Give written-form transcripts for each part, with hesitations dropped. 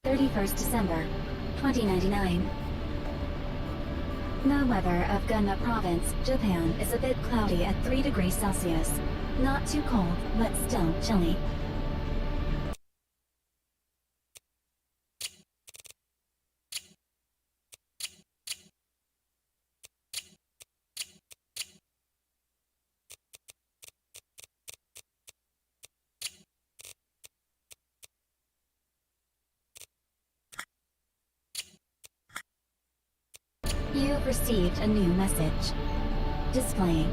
31st December, 2099. The weather of Gunma Province, Japan is a bit cloudy at 3 degrees Celsius. Not too cold, but still chilly. You've received a new message. Displaying.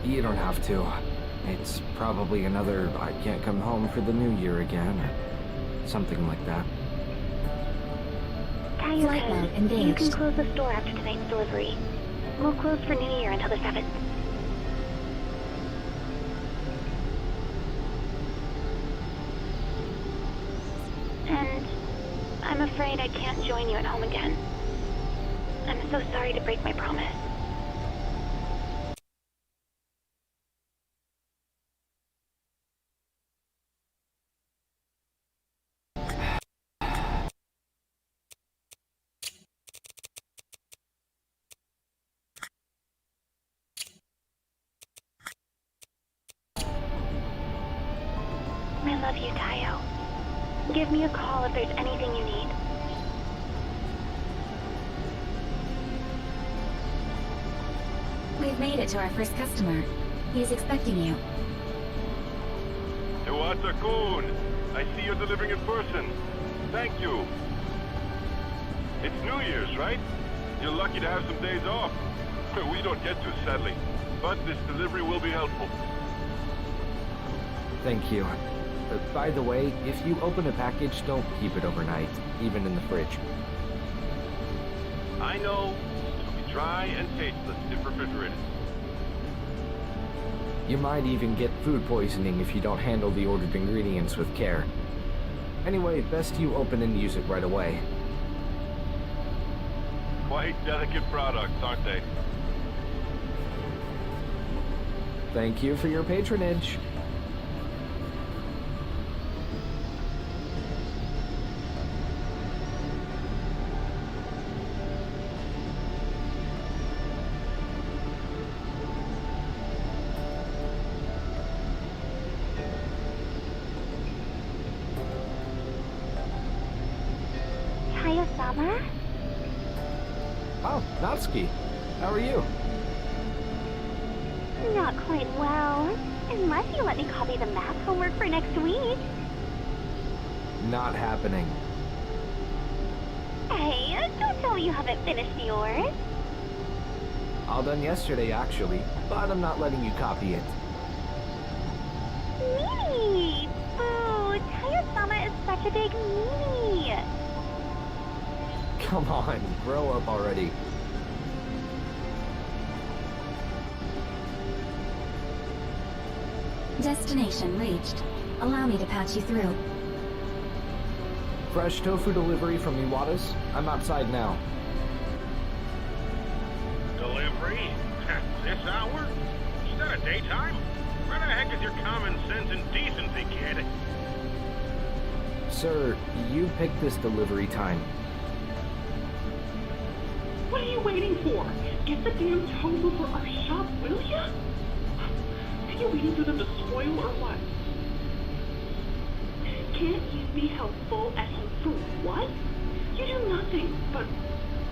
You don't have to. It's probably another I can't come home for the new year again, or something like that. Flight mode engaged. You can close the store after tonight's delivery. We'll close for New Year until the 7th. And I'm afraid I can't join you at home again. I'm so sorry to break my promise. I love you, Tayo. Give me a call if there's anything you need. We've made it to our first customer. He's expecting you. Iwata-kun! I see you're delivering in person. Thank you. It's New Year's, right? You're lucky to have some days off. We don't get to, sadly. But this delivery will be helpful. Thank you. By the way, if you open a package, don't keep it overnight, even in the fridge. I know. It'll be dry and tasteless if refrigerated. You might even get food poisoning if you don't handle the ordered ingredients with care. Anyway, best you open and use it right away. Quite delicate products, aren't they? Thank you for your patronage. Tayo-sama? Oh, Natsuki. How are you? Not quite well. Unless you let me copy the math homework for next week. Not happening. Hey, don't tell me you haven't finished yours. All done yesterday, actually, but I'm not letting you copy it. Meanie! Boo! Tayo-sama is such a big meanie! Come on, grow up already. Destination reached. Allow me to patch you through. Fresh tofu delivery from Iwata's. I'm outside now. Delivery? This hour? Is that a daytime? Where the heck is your common sense and decency, kid? Sir, you picked this delivery time. What are you waiting for? Get the damn tofu for our shop, will ya? Are you waiting for them to spoil or what? Can't you be helpful at home for what? You do nothing but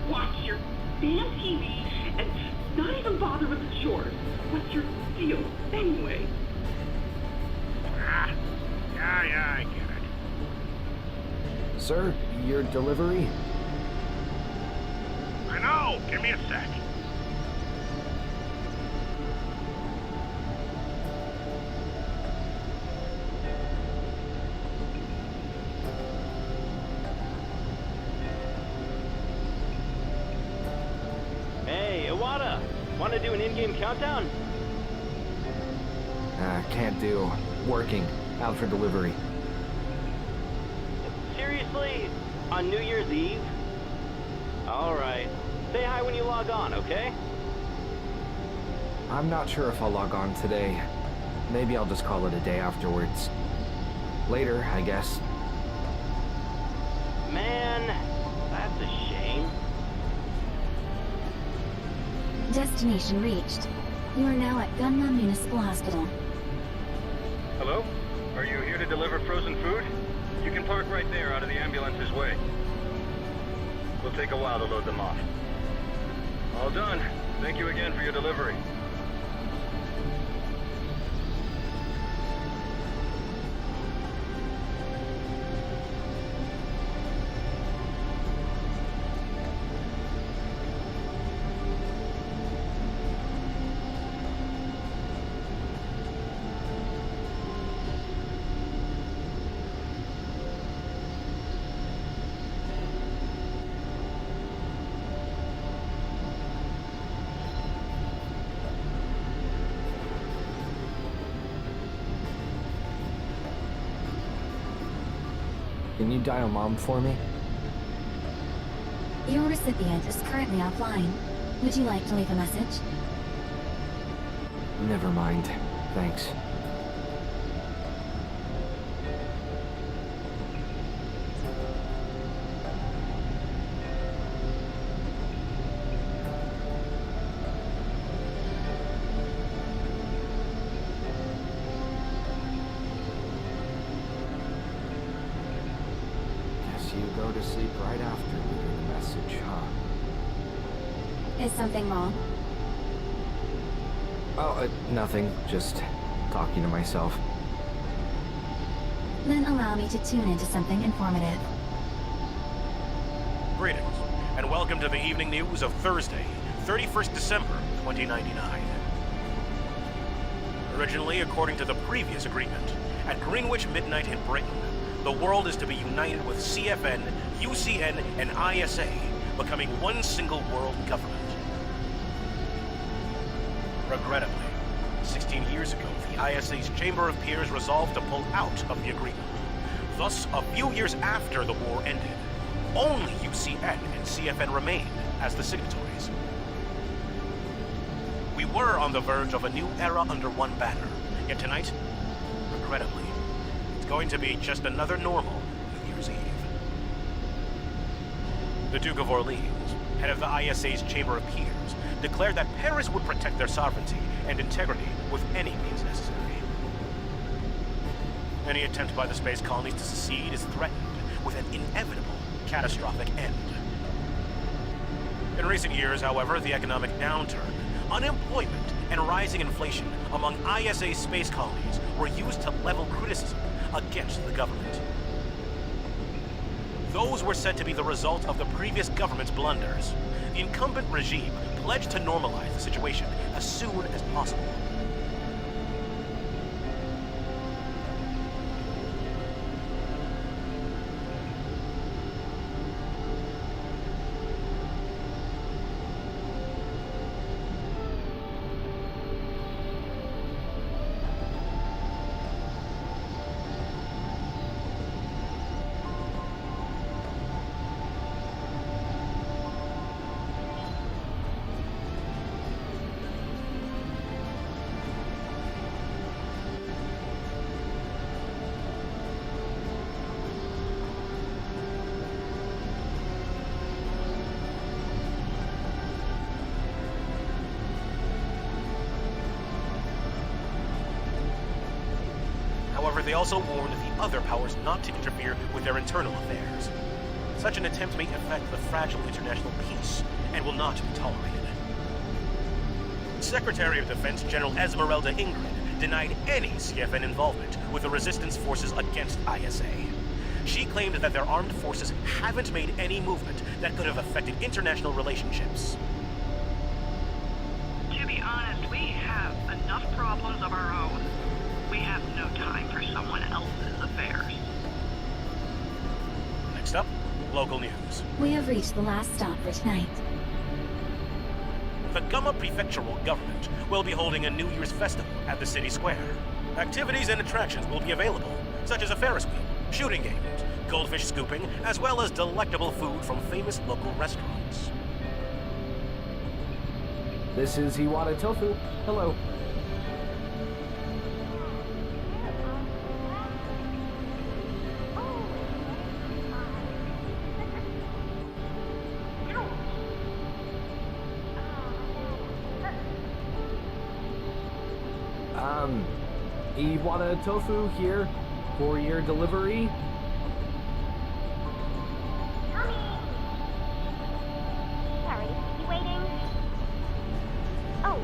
watch your damn TV and not even bother with the chores. What's your deal, anyway? Yeah, I get it. Sir, your delivery? I know! Give me a sec. Hey, Iwata! Want to do an in-game countdown? Can't do. Working. Out for delivery. Seriously? On New Year's Eve? Alright. Say hi when you log on, okay? I'm not sure if I'll log on today. Maybe I'll just call it a day afterwards. Later, I guess. Man, that's a shame. Destination reached. You are now at Gunma Municipal Hospital. Hello? Are you here to deliver frozen food? You can park right there out of the ambulance's way. Will take a while to load them off. All done. Thank you again for your delivery. Can you dial Mom for me? Your recipient is currently offline. Would you like to leave a message? Never mind. Thanks. You go to sleep right after leaving the message, huh? Is something wrong? Oh, nothing. Just talking to myself. Then allow me to tune into something informative. Greetings, and welcome to the evening news of Thursday, 31st December, 2099. Originally, according to the previous agreement, at Greenwich midnight in Britain, the world is to be united with CFN, UCN, and ISA, becoming one single world government. Regrettably, 16 years ago, the ISA's Chamber of Peers resolved to pull out of the agreement. Thus, a few years after the war ended, only UCN and CFN remained as the signatories. We were on the verge of a new era under one banner, yet tonight, regrettably, going to be just another normal New Year's Eve. The Duke of Orleans, head of the ISA's Chamber of Peers, declared that Paris would protect their sovereignty and integrity with any means necessary. Any attempt by the space colonies to secede is threatened with an inevitable, catastrophic end. In recent years, however, the economic downturn, unemployment, and rising inflation among ISA space colonies were used to level criticism against the government. Those were said to be the result of the previous government's blunders. The incumbent regime pledged to normalize the situation as soon as possible. However, they also warned the other powers not to interfere with their internal affairs. Such an attempt may affect the fragile international peace and will not be tolerated. Secretary of Defense General Esmeralda Ingrid denied any CFN involvement with the resistance forces against ISA. She claimed that their armed forces haven't made any movement that could have affected international relationships. To be honest, we have enough problems of our own. We have no time for someone else's affairs. Next up, local news. We have reached the last stop for tonight. The Gumma Prefectural government will be holding a New Year's festival at the city square. Activities and attractions will be available, such as a Ferris wheel, shooting games, goldfish scooping, as well as delectable food from famous local restaurants. This is Iwata Tofu. Hello. Iwata Tofu here for your delivery. Sorry, you waiting? Oh.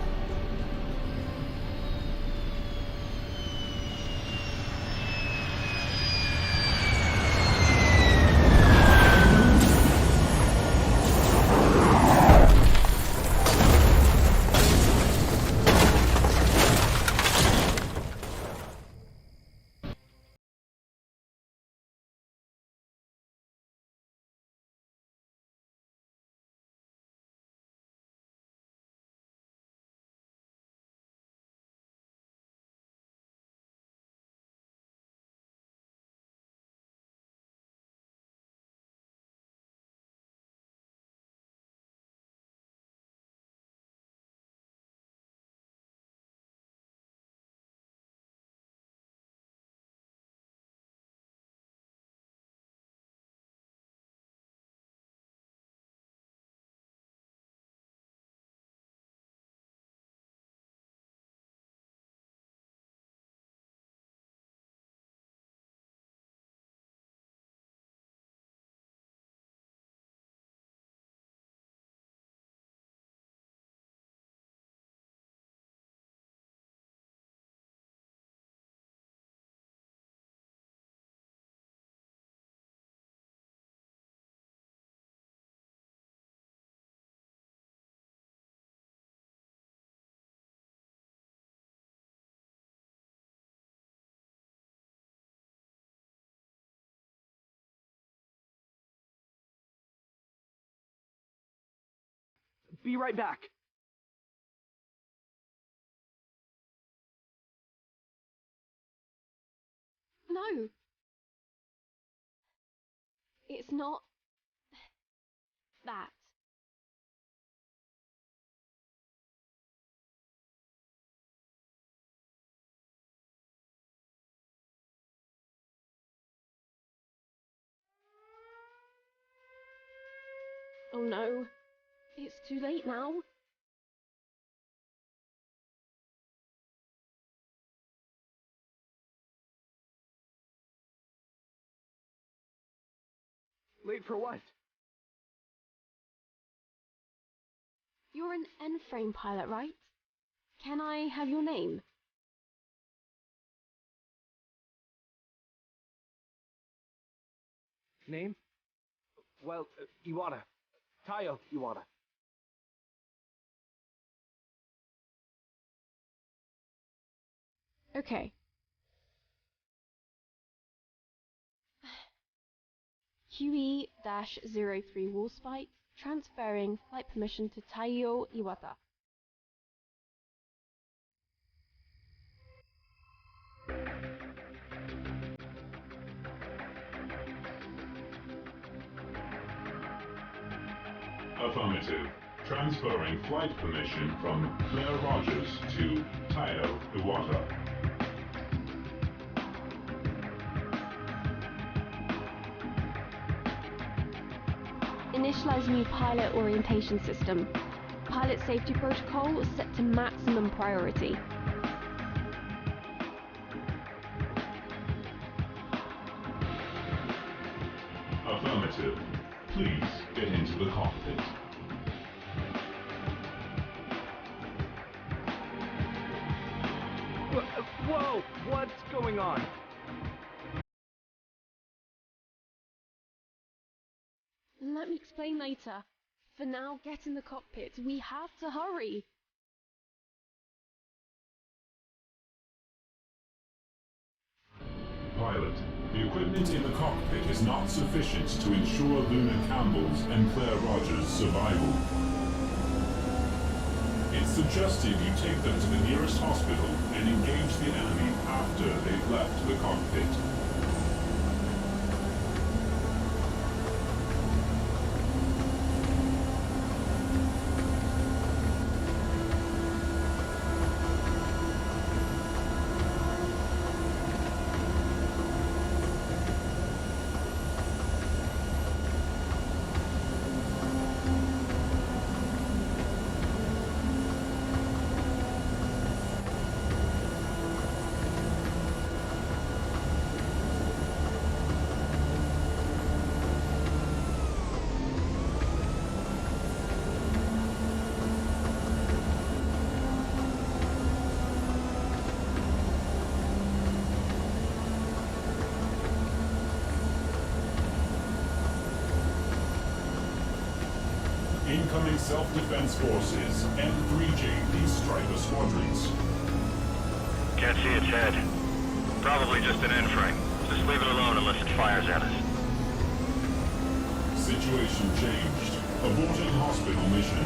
Be right back. No. It's not that. Oh no. It's too late now. Late for what? You're an N-frame pilot, right? Can I have your name? Name? Well, Iwata. Tayo Iwata. Okay. QE-03 Wallspike, transferring flight permission to Taiyo Iwata. Affirmative. Transferring flight permission from Claire Rogers to Tayo Iwata. Initialize new pilot orientation system. Pilot safety protocol set to maximum priority. Affirmative. Please get into the cockpit. Whoa! What's going on? Let me explain later. For now, get in the cockpit. We have to hurry. Pilot, the equipment in the cockpit is not sufficient to ensure Luna Campbell's and Claire Rogers' survival. It's suggested you take them to the nearest hospital and engage the enemy after they've left the cockpit. Incoming self-defense forces, M3JP Striker squadrons. Can't see its head. Probably just an N-frame. Just leave it alone unless it fires at us. Situation changed. Aborting hospital mission.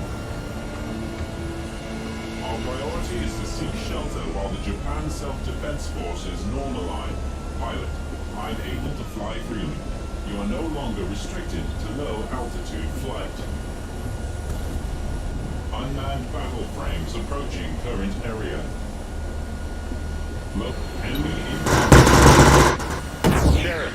Our priority is to seek shelter while the Japan Self-Defense Forces normalize. Pilot, I'm able to fly freely. You are no longer restricted to low-altitude flight. Unmanned battle frames approaching current area. Look, enemy in... Sheriff.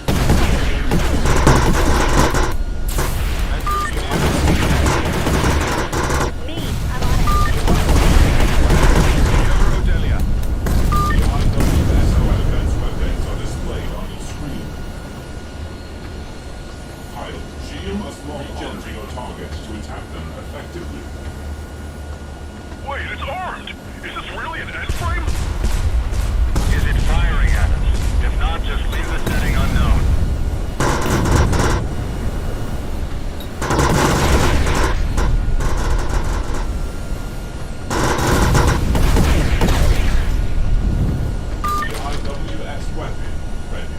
Wait, it's armed! Is this really an N-frame? Is it firing at us? If not, just leave the setting unknown. IWS weapon ready.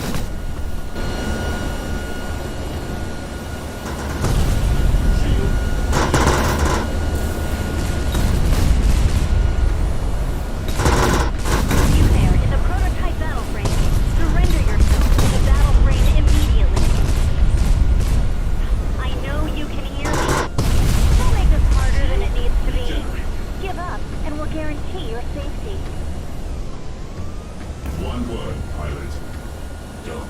One word, pilot. Don't.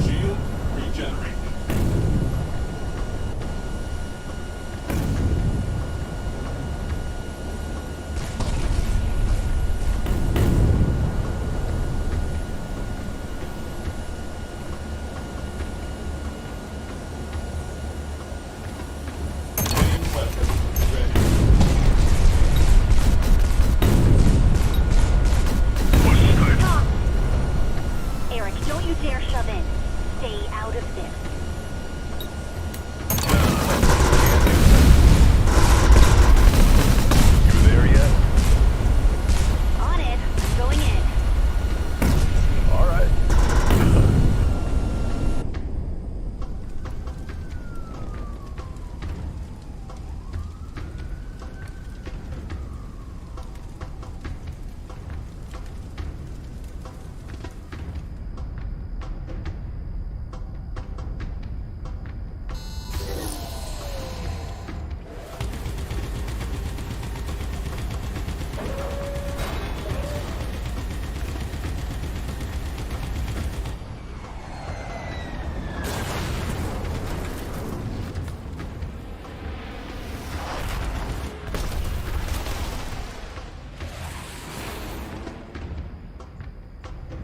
Shield regenerate.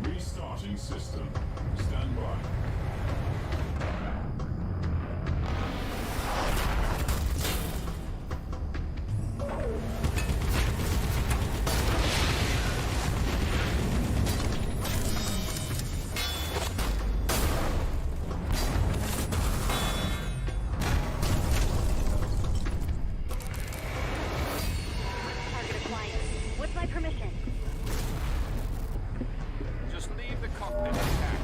Restarting system. Stand by. Target acquired. What's my permission? Just leave the cockpit intact.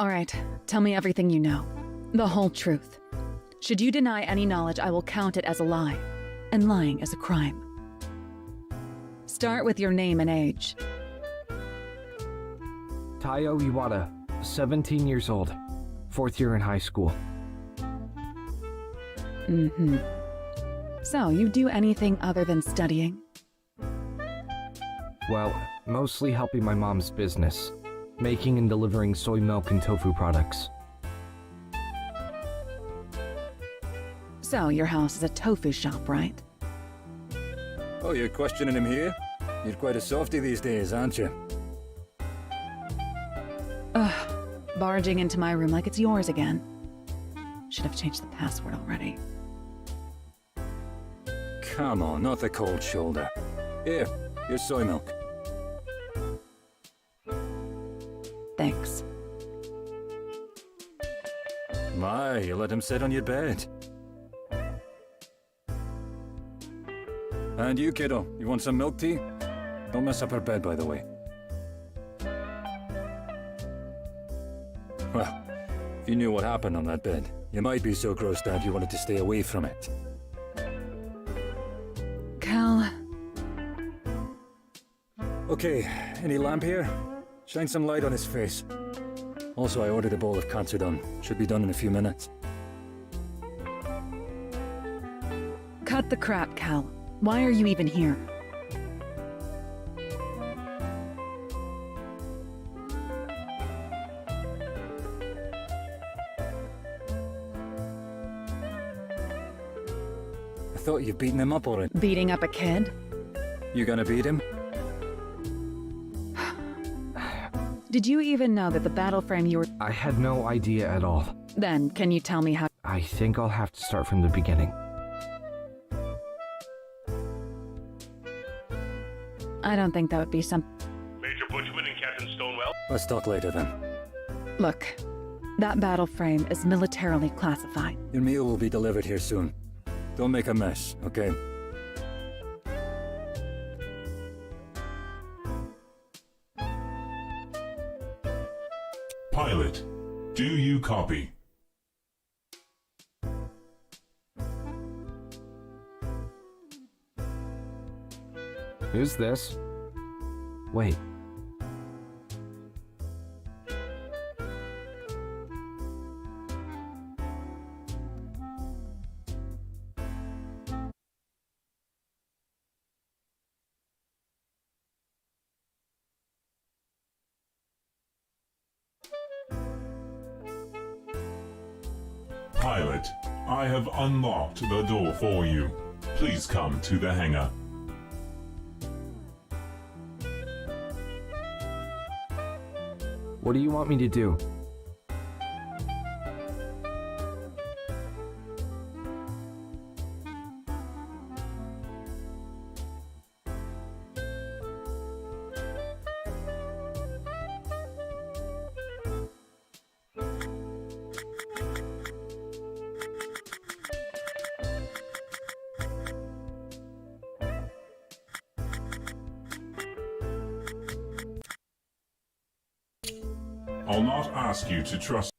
All right, tell me everything you know. The whole truth. Should you deny any knowledge, I will count it as a lie. And lying is a crime. Start with your name and age. Tayo Iwata, 17 years old. 4th year in high school. Mm-hmm. So, you do anything other than studying? Well, mostly helping my mom's business. Making and delivering soy milk and tofu products. So, your house is a tofu shop, right? Oh, you're questioning him here? You're quite a softie these days, aren't you? Ugh, barging into my room like it's yours again. Should have changed the password already. Come on, not the cold shoulder. Here, here's soy milk. Thanks. My, you let him sit on your bed. And you, kiddo, you want some milk tea? Don't mess up her bed, by the way. Well, if you knew what happened on that bed, you might be so grossed out you wanted to stay away from it. Cal... Okay, any lamp here? Shine some light on his face. Also, I ordered a bowl of katsudon. Should be done in a few minutes. Cut the crap, Cal. Why are you even here? I thought you'd beaten him up already. Beating up a kid? You gonna beat him? Did you even know that the battle frame you were... I had no idea at all. Then, can you tell me how... I think I'll have to start from the beginning. I don't think that would be some... Major Butchman and Captain Stonewell? Let's talk later then. Look, that battle frame is militarily classified. Your meal will be delivered here soon. Don't make a mess, okay? Pilot, do you copy? Who's this? Wait. Pilot, I have unlocked the door for you. Please come to the hangar. What do you want me to do? I'll not ask you to trust.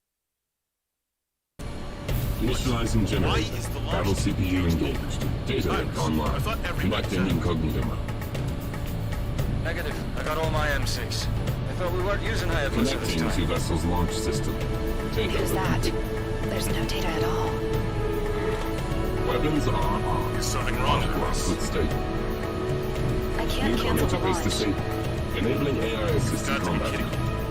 Initializing generator. Battle CPU engaged. Data link online. Conducting incognito. Negative. I got all my M6. I thought we weren't using Hayabusa this Connecting time. to vessel's launch system. Data Who's that? There's no data at all. Weapons are armed. Is something wrong with us? Good state. I can't cancel the Interface launch. disabled. Enabling AI-assisted combat.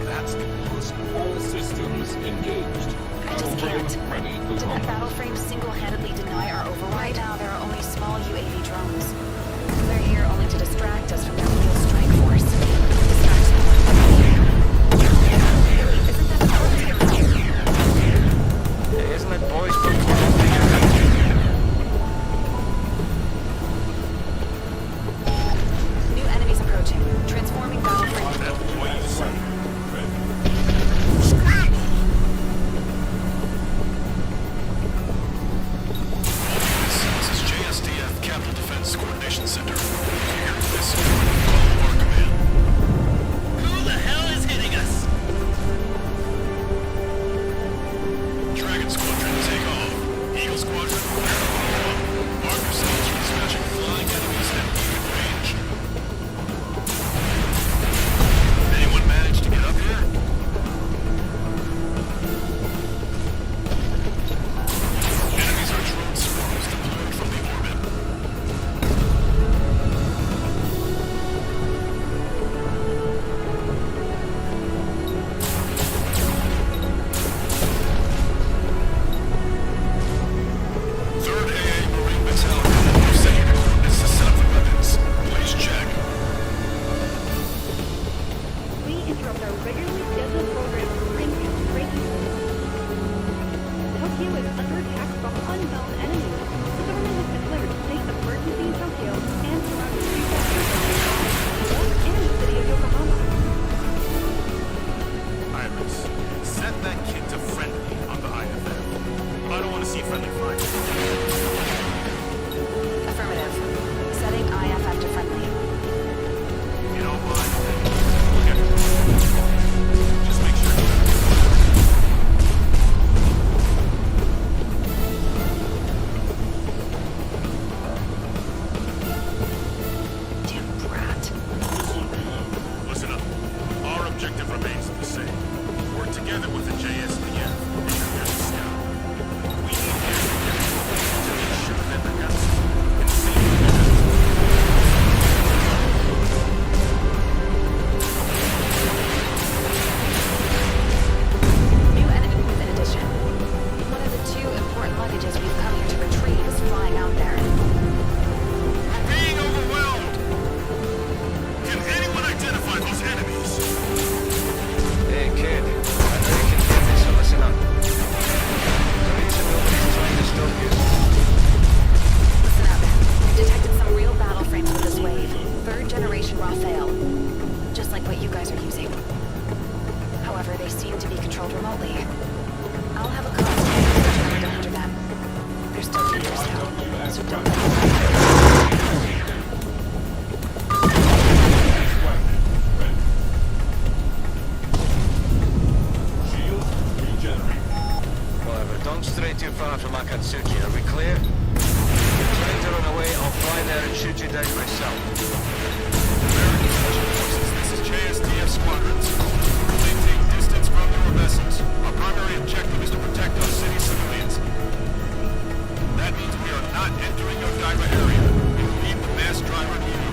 That's impossible. All systems engaged. I just can't. Ready for Did that combat. battle frame single-handedly deny our override? Right now, there are only small UAV drones. They're here only to distract us from their real strike force. Distract them. Isn't that the Hey, isn't it boys' book? New enemies approaching. Transforming battle frame. This is JSD shoot you down myself. American Special Forces, this is JSDF Squadrons. Maintain distance from your vessels. Our primary objective is to protect our city civilians. That means we are not entering your diver area. We will leave the mass driver to you.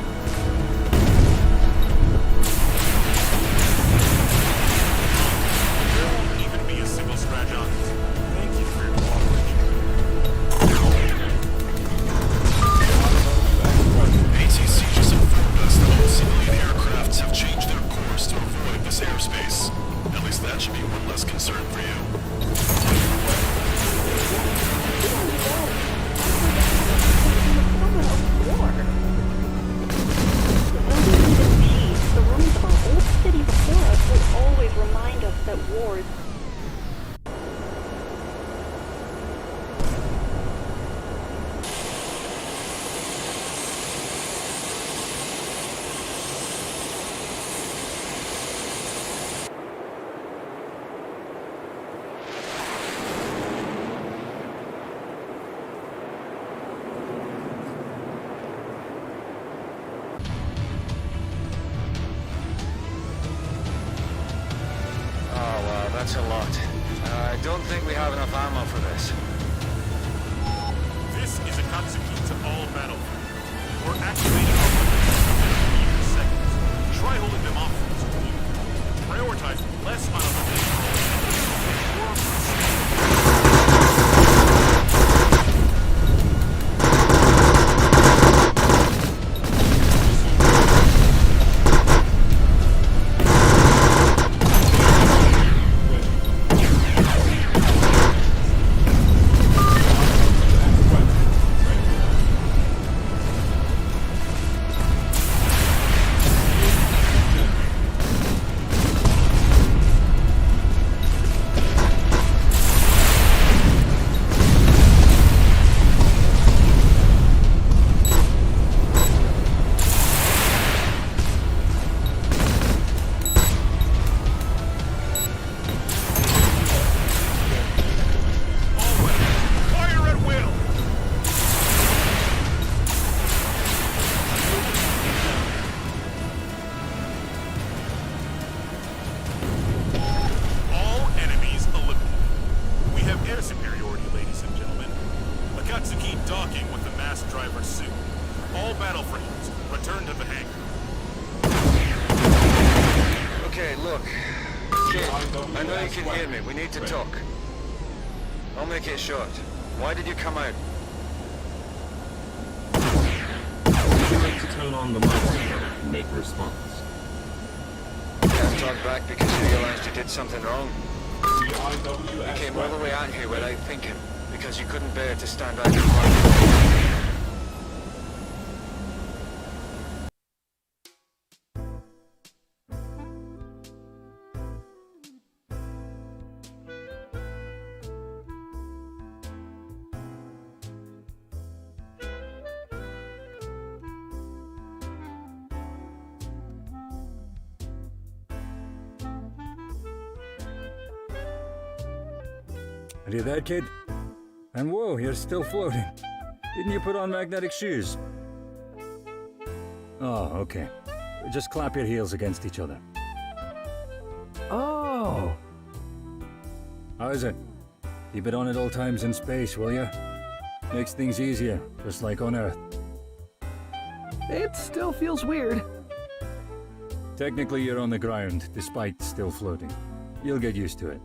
There won't even be a single scratch on us. Thank you for your cooperation. ATC just informed us that all civilian aircrafts have changed their course to avoid this airspace. At least that should be one less concern for you. The ruins of our old city before us will always remind us that wars. That's a lot. I don't think we have enough ammo for this. This is a Katsuki to all battlefield. We're activating our weapons in seconds. Try holding them off for us, will you? Prioritize less on eliminating more on Why did you come out? Would you like to turn on the microphone and make a response? Can't talk back because you realized you did something wrong. You came all the way out here without thinking, because you couldn't bear to stand out in front. Are you there, kid? And whoa, you're still floating. Didn't you put on magnetic shoes? Oh, okay. Just clap your heels against each other. Oh! How is it? Keep it on at all times in space, will you? Makes things easier, just like on Earth. It still feels weird. Technically, you're on the ground, despite still floating. You'll get used to it.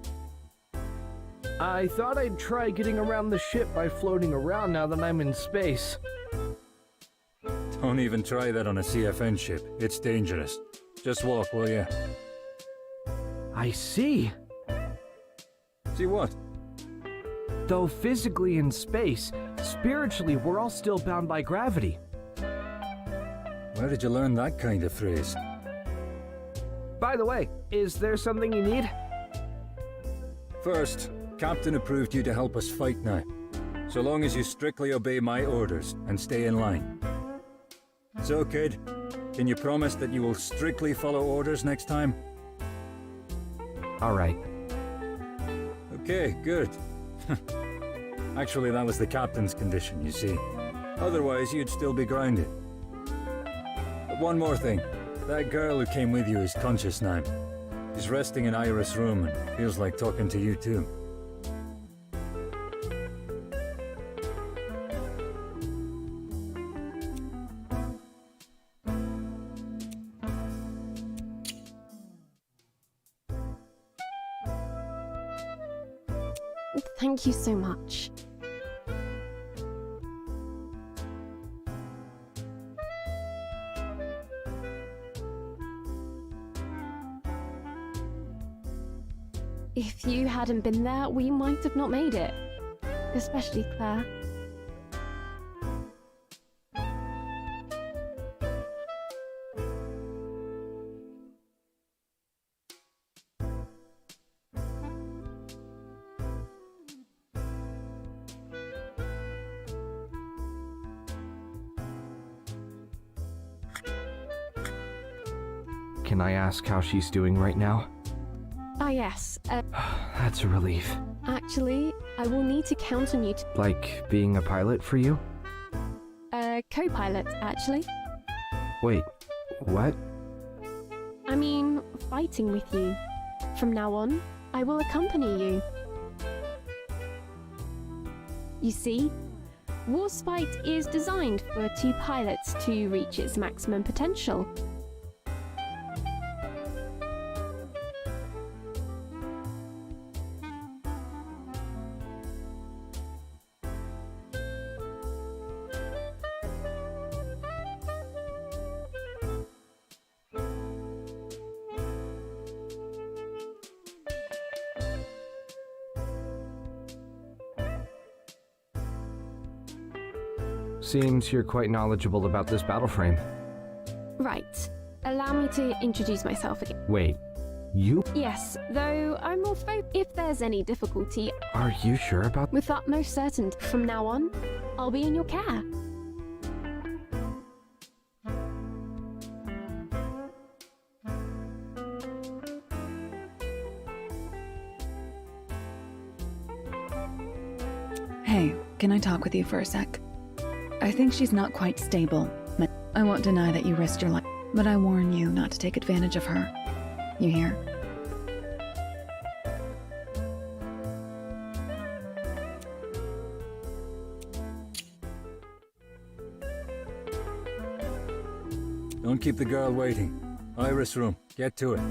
I thought I'd try getting around the ship by floating around now that I'm in space. Don't even try that on a CFN ship. It's dangerous. Just walk, will you? I see. See what? Though physically in space, spiritually we're all still bound by gravity. Where did you learn that kind of phrase? By the way, is there something you need? First, Captain approved you to help us fight now. So long as you strictly obey my orders and stay in line. So, kid, can you promise that you will strictly follow orders next time? Alright. Okay, good. Actually, that was the captain's condition, you see. Otherwise, you'd still be grounded. One more thing. That girl who came with you is conscious now. She's resting in Iris' room and feels like talking to you too. Thank you so much. If you hadn't been there, we might have not made it. Especially Claire. Can I ask how she's doing right now? Ah, yes. That's a relief. Actually, I will need to count on you to... Like being a pilot for you? Co-pilot, actually. Wait, what? I mean, fighting with you. From now on, I will accompany you. You see, Warspite is designed for 2 pilots to reach its maximum potential. Seems you're quite knowledgeable about this battle frame. Right. Allow me to introduce myself again. Wait, you? Yes, though I'm more if there's any difficulty... Are you sure about... With utmost certainty. From now on, I'll be in your care. Hey, can I talk with you for a sec? I think she's not quite stable. I won't deny that you risked your life, but I warn you not to take advantage of her. You hear? Don't keep the girl waiting. Iris' room. Get to it.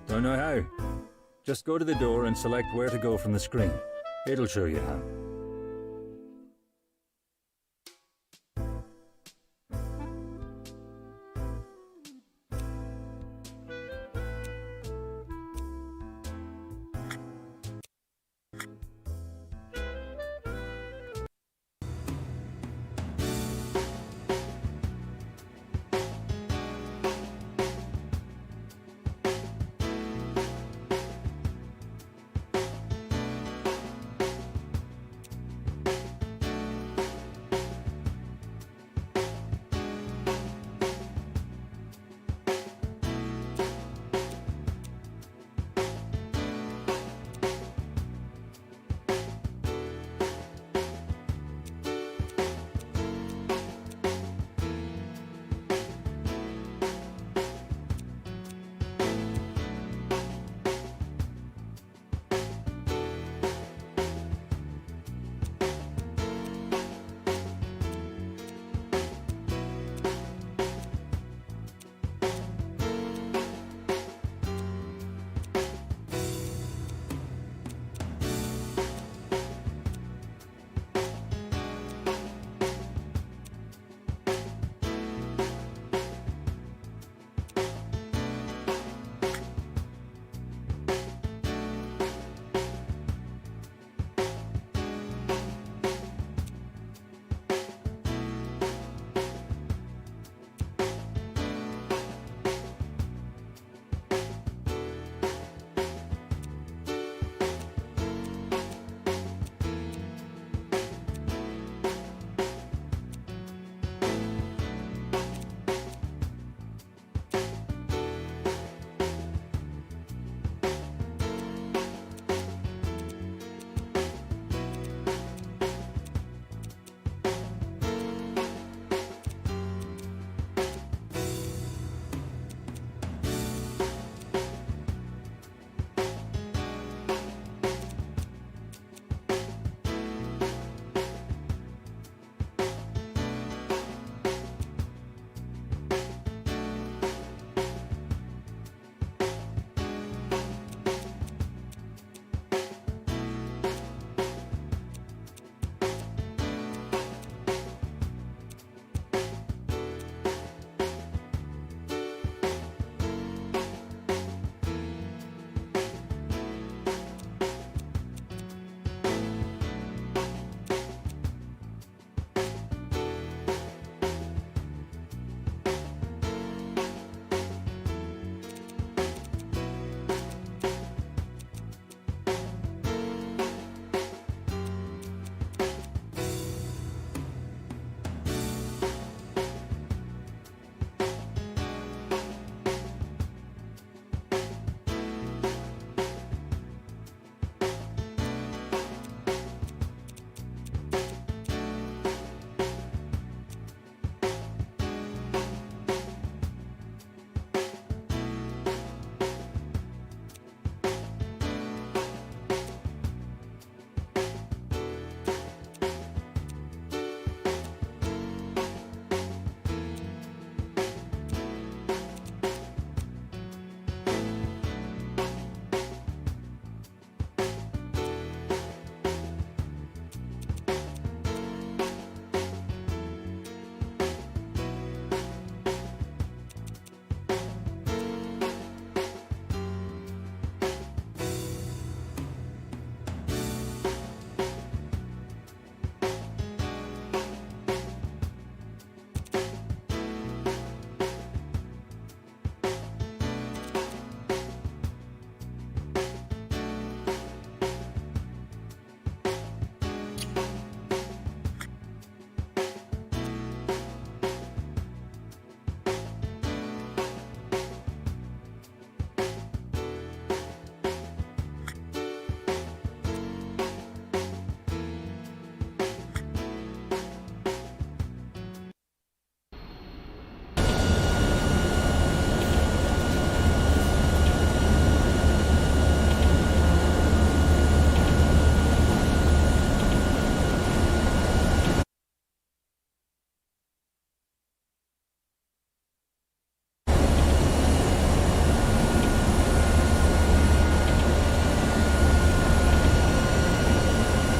Don't know how. Just go to the door and select where to go from the screen. It'll show you how.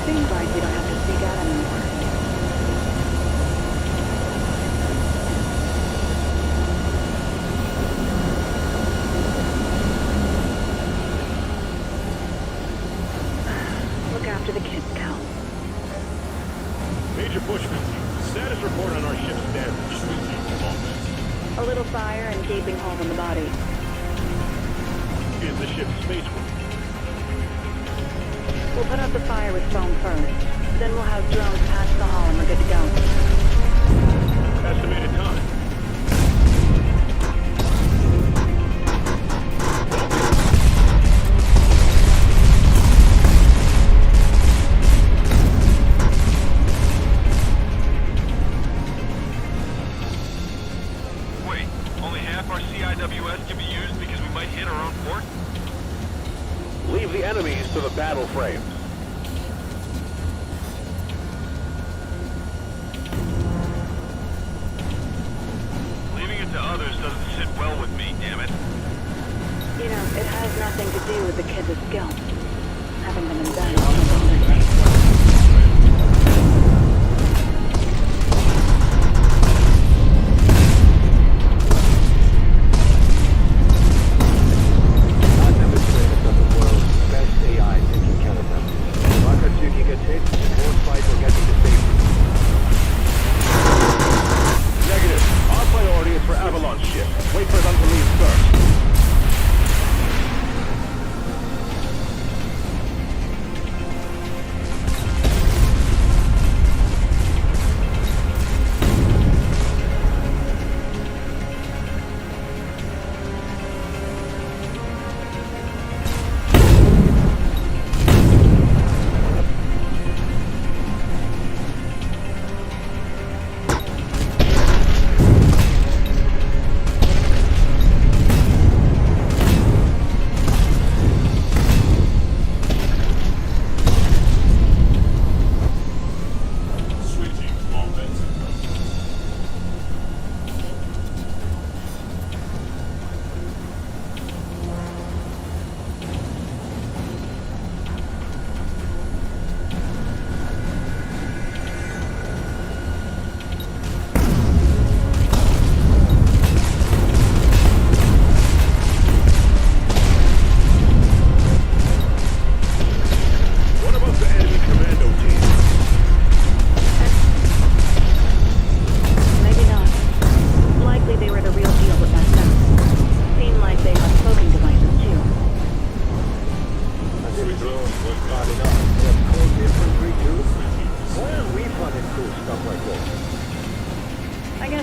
Seems like we don't have to speak out anymore. Look after the kids, Cal. Major Bushman, status report on our ship's damage. A little fire and gaping hole in the body. Is the ship's spacework? We'll put out the fire with foam first. Then we'll have drones patch the hull and we're good to go. Estimated time. Wait, only half our CIWS can be used because we might hit our own port? Leave the enemies to the battle frames. Leaving it to others doesn't sit well with me, damn it. You know, it has nothing to do with the kids' skill. Having them embedded all the longer.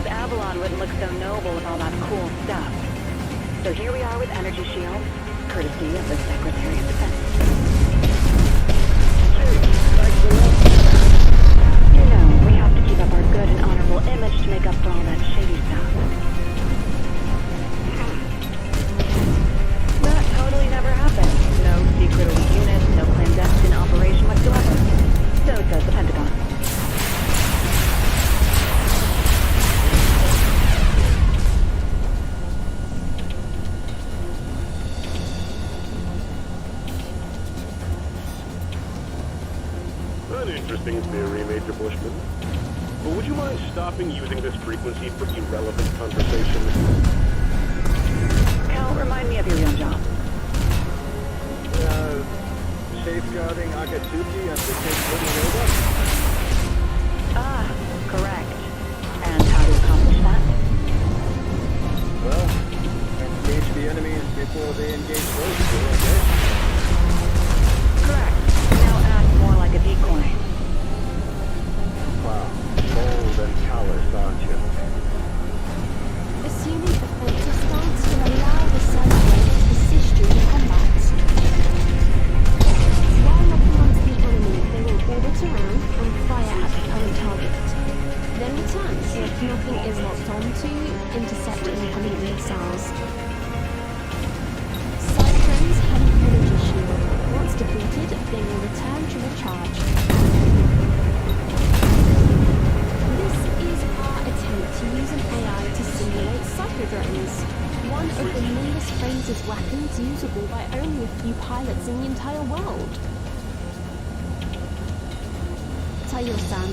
Avalon wouldn't look so noble with all that cool stuff. So here we are with energy shields, courtesy of the Secretary of Defense. You know, we have to keep up our good and honorable image to make up for all that shady stuff. an interesting theory, Major Bushman. But would you mind stopping using this frequency for irrelevant conversation? Cal, remind me of your real job. Safeguarding Akatsuki and the kids living over? Ah, correct. And how to accomplish that? Well, engage the enemies before they engage those two, I guess. Correct. Now act more like a decoy. Wow, bold and callous, aren't you? Assuming offensive stance will allow the cyberblade to assist you in combat. While locking onto the enemy, they will orbit around and fire at the current target. Then return if nothing is locked on to intercept incoming missiles. Cyberfriend's heavy energy shield. Once depleted, they will return to recharge. This is our attempt to use an AI to simulate psychodrones. One of the Nimbus Phrase's weapons usable by only a few pilots in the entire world. Tayo-san,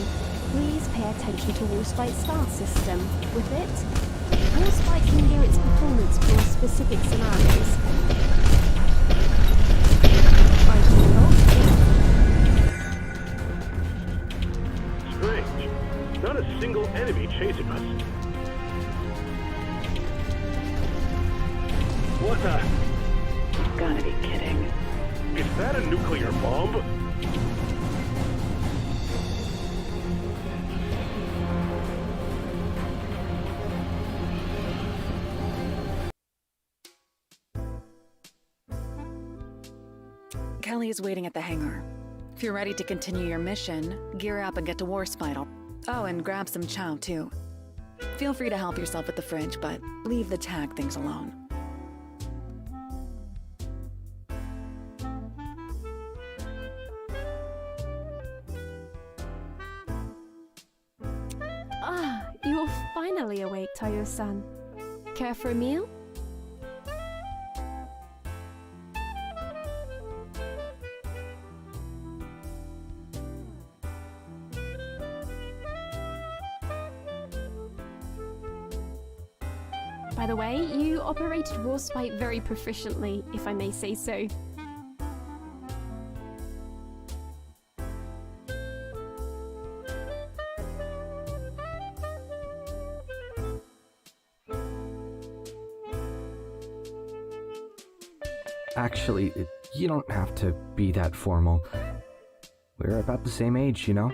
please pay attention to Warspite's star system. With it, Warspite can gear its performance for specific scenarios. Strange. Not a single enemy chasing us. What the? You've gotta be kidding. Is that a nuclear bomb? Kelly is waiting at the hangar. If you're ready to continue your mission, gear up and get to Warspite. Oh, and grab some chow, too. Feel free to help yourself at the fridge, but leave the tag things alone. Ah, you're finally awake, Tayo-san. Care for a meal? By the way, you operated Warspite very proficiently, if I may say so. Actually, you don't have to be that formal. We're about the same age, you know?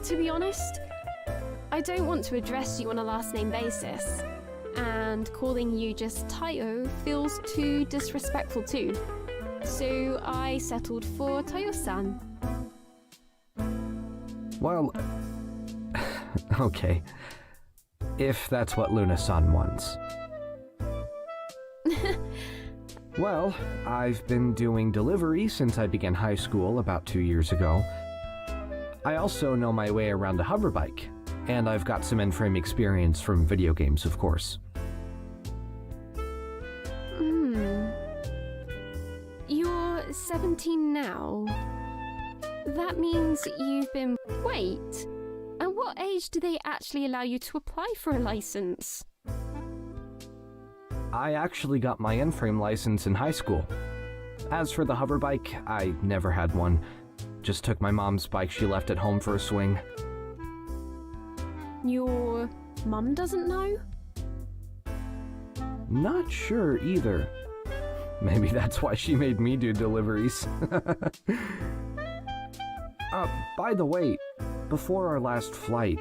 To be honest, I don't want to address you on a last name basis, and calling you just Tayo feels too disrespectful too. So I settled for Tayo-san. Well, okay. If that's what Luna-san wants. Well, I've been doing delivery since I began high school about 2 years ago. I also know my way around a hoverbike, and I've got some in-frame experience from video games, of course. You're 17 now. That means you've been... Wait! At what age do they actually allow you to apply for a license? I actually got my in-frame license in high school. As for the hoverbike, I never had one. Just took my mom's bike she left at home for a swing. Your mum doesn't know? Not sure either. Maybe that's why she made me do deliveries. By the way, before our last flight,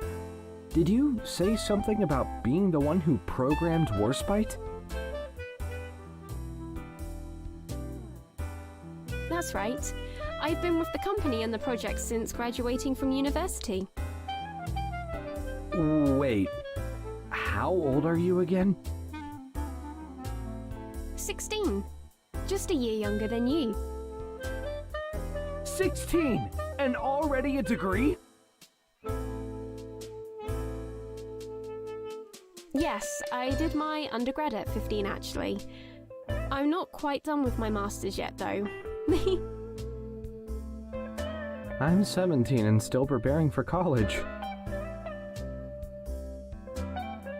did you say something about being the one who programmed Warspite? That's right. I've been with the company and the project since graduating from university. Wait, how old are you again? 16. Just a year younger than you. 16! And already a degree? Yes, I did my undergrad at 15 actually. I'm not quite done with my master's yet though. I'm 17 and still preparing for college.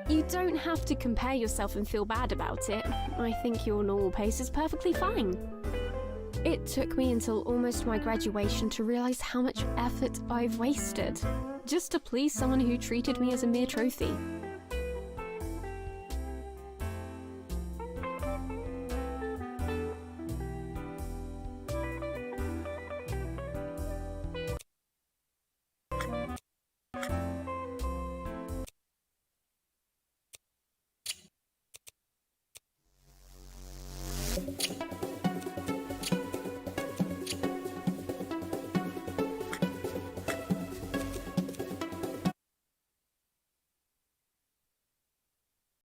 You don't have to compare yourself and feel bad about it. I think your normal pace is perfectly fine. It took me until almost my graduation to realize how much effort I've wasted, just to please someone who treated me as a mere trophy.